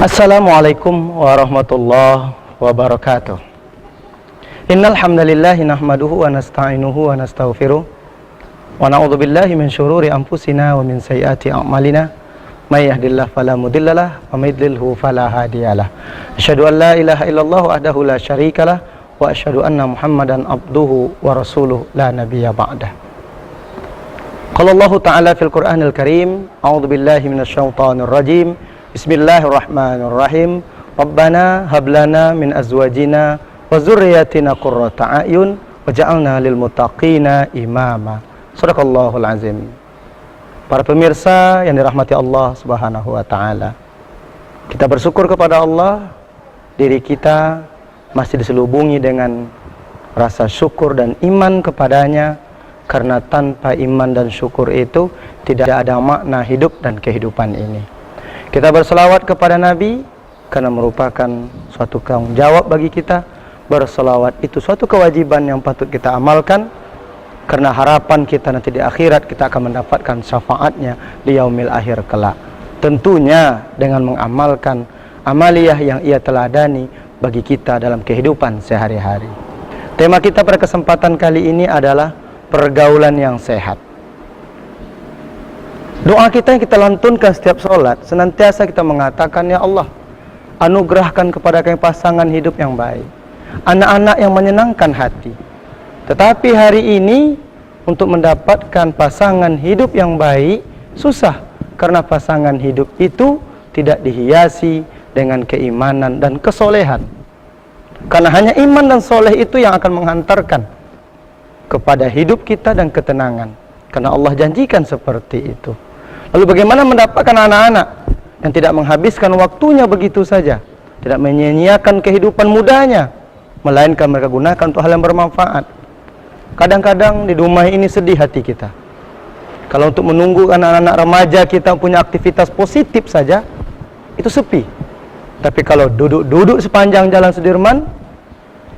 Assalamualaikum warahmatullahi wabarakatuh. Innal hamdalillahi nahmaduhu wa nasta'inuhu wa nastaghfiruh wa na'udzu billahi min syururi anfusina wa min sayyiati a'malina may yahdihillahu fala mudhillalah wa may yudlilhu fala hadiyalah. Asyhadu an la ilaha illallah wahdahu la syarikalah wa asyhadu anna Muhammadan abduhu wa rasuluh la nabiyya ba'dah. Qala Allah ta'ala fil Qur'anil Karim, a'udzu billahi minasyaitonir rajim. Bismillahirrahmanirrahim. Rabbana hablana min azwajina wa dzurriyyatina qurrata a'yun waj'alna lil muttaqina imama. Shadaqallahul azim. Para pemirsa yang dirahmati Allah Subhanahu wa taala. Kita bersyukur kepada Allah, diri kita masih diselubungi dengan rasa syukur dan iman kepadanya, karena tanpa iman dan syukur itu tidak ada makna hidup dan kehidupan ini. Kita berselawat kepada Nabi karena merupakan suatu tanggung jawab bagi kita. Berselawat itu suatu kewajiban yang patut kita amalkan, karena harapan kita nanti di akhirat kita akan mendapatkan syafaatnya di yaumil akhir kelak. Tentunya dengan mengamalkan amaliyah yang ia teladani bagi kita dalam kehidupan sehari-hari. Tema kita pada kesempatan kali ini adalah pergaulan yang sehat. Doa kita yang kita lantunkan setiap sholat, senantiasa kita mengatakan, ya Allah, anugerahkan kepada kami pasangan hidup yang baik, anak-anak yang menyenangkan hati. Tetapi hari ini untuk mendapatkan pasangan hidup yang baik susah, karena pasangan hidup itu tidak dihiasi dengan keimanan dan kesolehan. Karena hanya iman dan soleh itu yang akan menghantarkan kepada hidup kita dan ketenangan, karena Allah janjikan seperti itu. Lalu bagaimana mendapatkan anak-anak yang tidak menghabiskan waktunya begitu saja, tidak menyia-nyiakan kehidupan mudanya, melainkan mereka gunakan untuk hal yang bermanfaat. Kadang-kadang di rumah ini sedih hati kita. Kalau untuk menunggu anak-anak remaja kita punya aktivitas positif saja, itu sepi. Tapi kalau duduk-duduk sepanjang jalan Sudirman,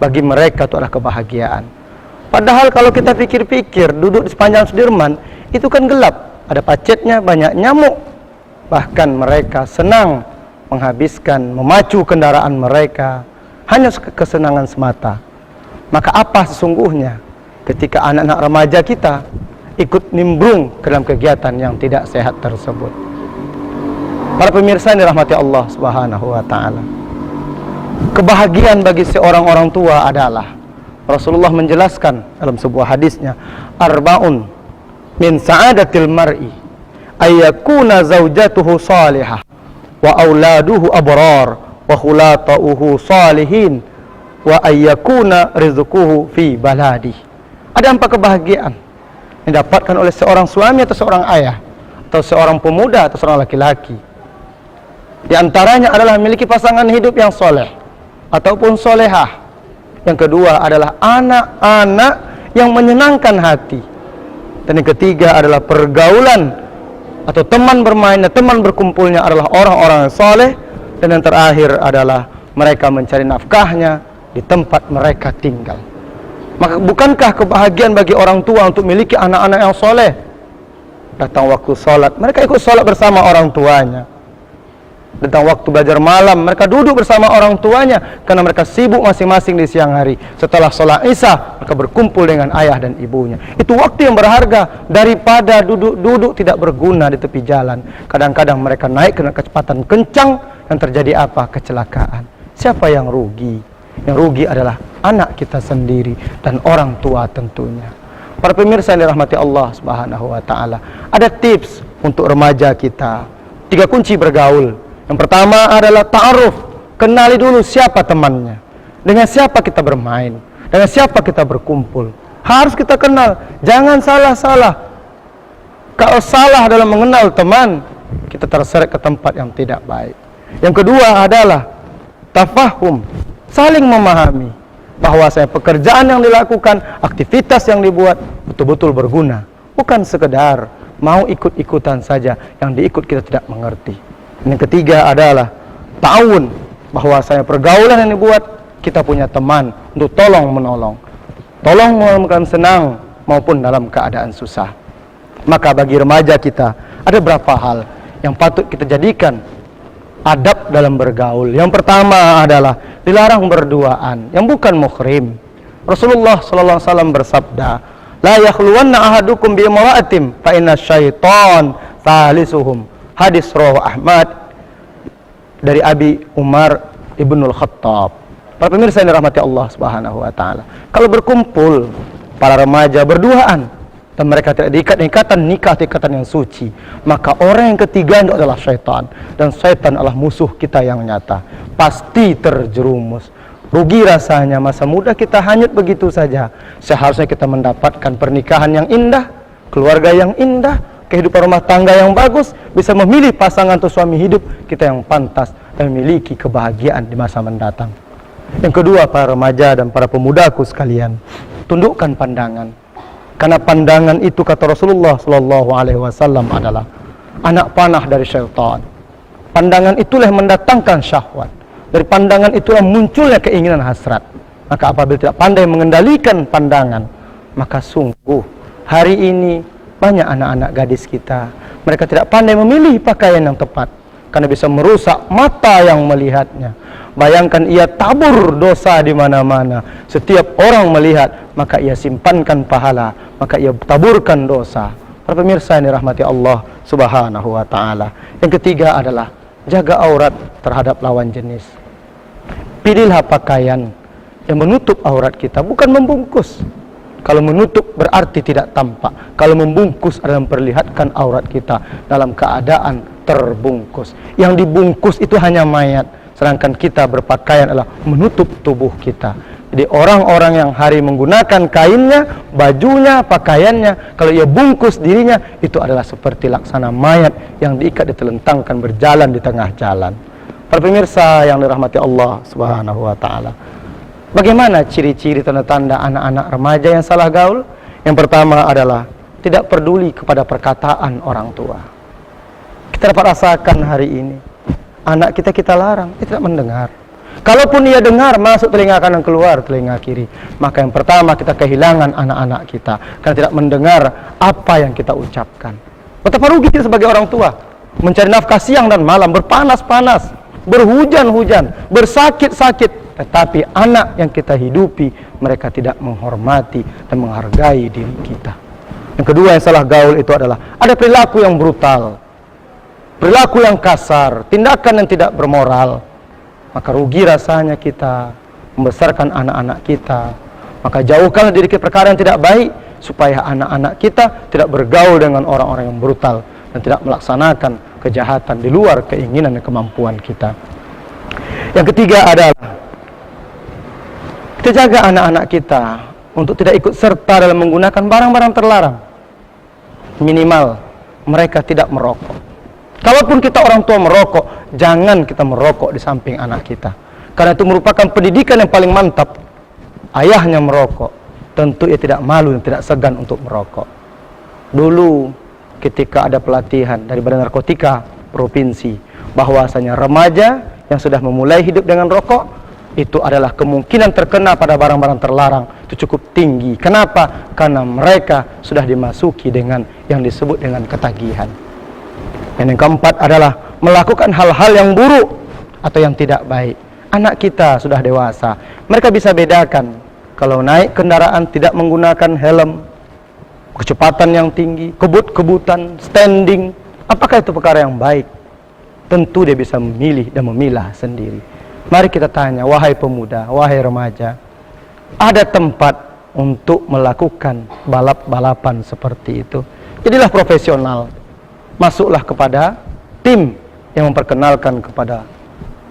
bagi mereka itu adalah kebahagiaan. Padahal kalau kita pikir-pikir, duduk di sepanjang Sudirman itu kan gelap, ada pacetnya, banyak nyamuk. Bahkan mereka senang menghabiskan, memacu kendaraan mereka hanya kesenangan semata. Maka apa sesungguhnya ketika anak-anak remaja kita ikut nimbrung ke dalam kegiatan yang tidak sehat tersebut? Para pemirsa yang dirahmati Allah Subhanahu wa taala, kebahagiaan bagi seorang orang tua adalah, Rasulullah menjelaskan dalam sebuah hadisnya, arba'un min sa'adatil mar'i ayyakuna zaujatuhu salihah wa auladuhu abrar wa khulatauhu salihin wa ayyakuna rizquhu fi baladi. Ada 4 kebahagiaan yang didapatkan oleh seorang suami atau seorang ayah, atau seorang pemuda atau seorang laki-laki. Di antaranya adalah memiliki pasangan hidup yang soleh ataupun solehah. Yang kedua adalah anak-anak yang menyenangkan hati. Dan yang ketiga adalah pergaulan atau teman bermain dan teman berkumpulnya adalah orang-orang yang soleh. Dan yang terakhir adalah mereka mencari nafkahnya di tempat mereka tinggal. Maka bukankah kebahagiaan bagi orang tua untuk memiliki anak-anak yang soleh? Datang waktu sholat, mereka ikut sholat bersama orang tuanya. Datang waktu belajar malam, mereka duduk bersama orang tuanya, karena mereka sibuk masing-masing di siang hari. Setelah sholat isya, mereka berkumpul dengan ayah dan ibunya. Itu waktu yang berharga daripada duduk-duduk tidak berguna di tepi jalan. Kadang-kadang mereka naik dengan kecepatan kencang, yang terjadi apa? Kecelakaan. Siapa yang rugi? Yang rugi adalah anak kita sendiri dan orang tua tentunya. Para pemirsa yang dirahmati Allah Subhanahu wa taala, ada tips untuk remaja kita. 3 kunci bergaul. Yang pertama adalah ta'aruf. Kenali dulu siapa temannya, dengan siapa kita bermain, dengan siapa kita berkumpul. Harus kita kenal. Jangan salah-salah. Kalau salah dalam mengenal teman, kita terseret ke tempat yang tidak baik. Yang kedua adalah tafahum. Saling memahami bahwasanya pekerjaan yang dilakukan, aktivitas yang dibuat betul-betul berguna, bukan sekedar mau ikut-ikutan saja, yang diikut kita tidak mengerti. Yang ketiga adalah ta'awun, bahwasanya pergaulan yang dibuat, kita punya teman untuk tolong menolong, tolong dalam senang maupun dalam keadaan susah. Maka bagi remaja kita ada berapa hal yang patut kita jadikan adab dalam bergaul. Yang pertama adalah dilarang berduaan yang bukan muhrim. Rasulullah sallallahu alaihi wasallam bersabda, la yakhluwanna ahadukum bi imra'atin fa inna syaitan thalisuhum. Hadis riwayat Ahmad dari Abi Umar Ibnul Khattab. Para pemirsa yang dirahmati Allah Subhanahu wa taala, kalau berkumpul para remaja berduaan dan mereka tidak diikat ikatan nikah, ikatan yang suci, maka orang yang ketiga itu adalah syaitan, dan syaitan adalah musuh kita yang nyata. Pasti terjerumus. Rugi rasanya masa muda kita hanyut begitu saja. Seharusnya kita mendapatkan pernikahan yang indah, keluarga yang indah, kehidupan rumah tangga yang bagus, bisa memilih pasangan atau suami hidup kita yang pantas dan memiliki kebahagiaan di masa mendatang. Yang kedua, para remaja dan para pemudaku sekalian, tundukkan pandangan. Karena pandangan itu, kata Rasulullah sallallahu alaihi wasallam, adalah anak panah dari syaitan. Pandangan itulah yang mendatangkan syahwat. Dari pandangan itulah munculnya keinginan hasrat. Maka apabila tidak pandai mengendalikan pandangan, maka sungguh hari ini banyak anak-anak gadis kita, mereka tidak pandai memilih pakaian yang tepat, karena bisa merusak mata yang melihatnya. Bayangkan ia tabur dosa di mana-mana. Setiap orang melihat, maka ia simpankan pahala, maka ia taburkan dosa. Para pemirsa yang dirahmati Allah Subhanahu wa taala. Yang ketiga adalah jaga aurat terhadap lawan jenis. Pilihlah pakaian yang menutup aurat kita, bukan membungkus. Kalau menutup berarti tidak tampak. Kalau membungkus adalah memperlihatkan aurat kita dalam keadaan terbungkus. Yang dibungkus itu hanya mayat, sedangkan kita berpakaian adalah menutup tubuh kita. Jadi orang-orang yang hari menggunakan kainnya, bajunya, pakaiannya, kalau ia bungkus dirinya, itu adalah seperti laksana mayat yang diikat, ditelentangkan berjalan di tengah jalan. Para pemirsa yang dirahmati Allah Subhanahu wa taala, bagaimana ciri-ciri tanda-tanda anak-anak remaja yang salah gaul? Yang pertama adalah tidak peduli kepada perkataan orang tua. Kita dapat rasakan hari ini, anak kita larang, dia tidak mendengar. Kalaupun ia dengar, masuk telinga kanan, keluar telinga kiri. Maka yang pertama, kita kehilangan anak-anak kita karena tidak mendengar apa yang kita ucapkan. Betapa rugi kita sebagai orang tua, mencari nafkah siang dan malam, berpanas-panas, berhujan-hujan, bersakit-sakit, tetapi anak yang kita hidupi, mereka tidak menghormati dan menghargai diri kita. Yang kedua yang salah gaul itu adalah ada perilaku yang brutal, perilaku yang kasar, tindakan yang tidak bermoral. Maka rugi rasanya kita membesarkan anak-anak kita. Maka jauhkanlah diri kita perkara yang tidak baik, supaya anak-anak kita tidak bergaul dengan orang-orang yang brutal dan tidak melaksanakan kejahatan di luar keinginan dan kemampuan kita. Yang ketiga adalah kita jaga anak-anak kita untuk tidak ikut serta dalam menggunakan barang-barang terlarang. Minimal mereka tidak merokok. Kalaupun kita orang tua merokok, jangan kita merokok di samping anak kita, karena itu merupakan pendidikan yang paling mantap. Ayahnya merokok, tentu ia tidak malu dan tidak segan untuk merokok. Dulu ketika ada pelatihan dari Badan Narkotika Provinsi, bahwasanya remaja yang sudah memulai hidup dengan rokok, itu adalah kemungkinan terkena pada barang-barang terlarang itu cukup tinggi. Kenapa? Karena mereka sudah dimasuki dengan yang disebut dengan ketagihan. Yang keempat adalah melakukan hal-hal yang buruk atau yang tidak baik. Anak kita sudah dewasa, mereka bisa bedakan kalau naik kendaraan tidak menggunakan helm, kecepatan yang tinggi, kebut-kebutan, standing, apakah itu perkara yang baik? Tentu dia bisa memilih dan memilah sendiri. Mari kita tanya, wahai pemuda, wahai remaja, ada tempat untuk melakukan balap-balapan seperti itu? Jadilah profesional. Masuklah kepada tim yang memperkenalkan kepada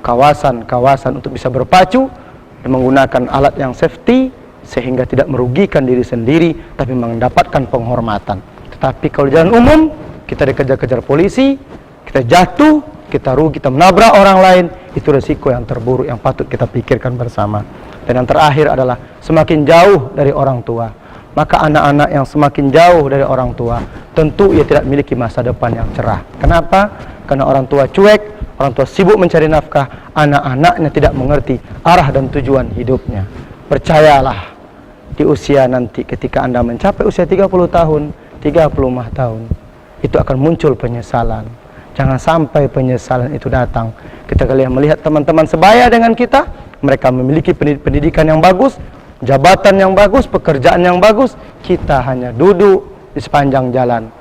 kawasan-kawasan untuk bisa berpacu dan menggunakan alat yang safety sehingga tidak merugikan diri sendiri tapi mendapatkan penghormatan. Tetapi kalau jalan umum kita dikejar-kejar polisi, kita jatuh, kita rugi, kita menabrak orang lain, itu resiko yang terburuk yang patut kita pikirkan bersama. Dan yang terakhir adalah semakin jauh dari orang tua. Maka anak-anak yang semakin jauh dari orang tua, tentu ia tidak memiliki masa depan yang cerah. Kenapa? Karena orang tua cuek, orang tua sibuk mencari nafkah, anak-anaknya tidak mengerti arah dan tujuan hidupnya. Percayalah, di usia nanti ketika Anda mencapai usia 30 tahun, 35 tahun, itu akan muncul penyesalan. Jangan sampai penyesalan itu datang. Kita kalian melihat teman-teman sebaya dengan kita, mereka memiliki pendidikan yang bagus, jabatan yang bagus, pekerjaan yang bagus. Kita hanya duduk di sepanjang jalan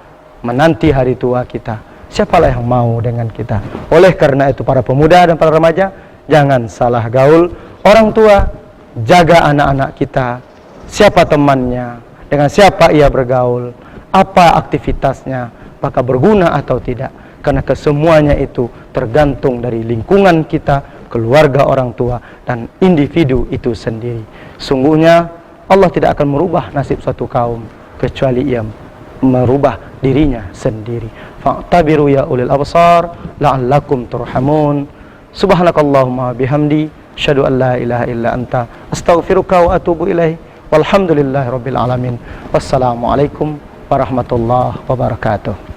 menanti hari tua kita. Siapalah yang mau dengan kita? Oleh karena itu para pemuda dan para remaja, jangan salah gaul orang tua. Jaga anak-anak kita. Siapa temannya, dengan siapa ia bergaul, apa aktivitasnya, apakah berguna atau tidak. Karena kesemuanya itu tergantung dari lingkungan kita, keluarga orang tua, dan individu itu sendiri. Sungguhnya Allah tidak akan merubah nasib suatu kaum kecuali ia merubah dirinya sendiri. Fa'tabiru ya ulil absar la'allakum turhamun. Subhanakallahumma bihamdi asyhadu an la ilaha illa anta astaghfiruka wa atubu ilaih. Walhamdulillahi rabbil alamin. Wassalamualaikum warahmatullahi wabarakatuh.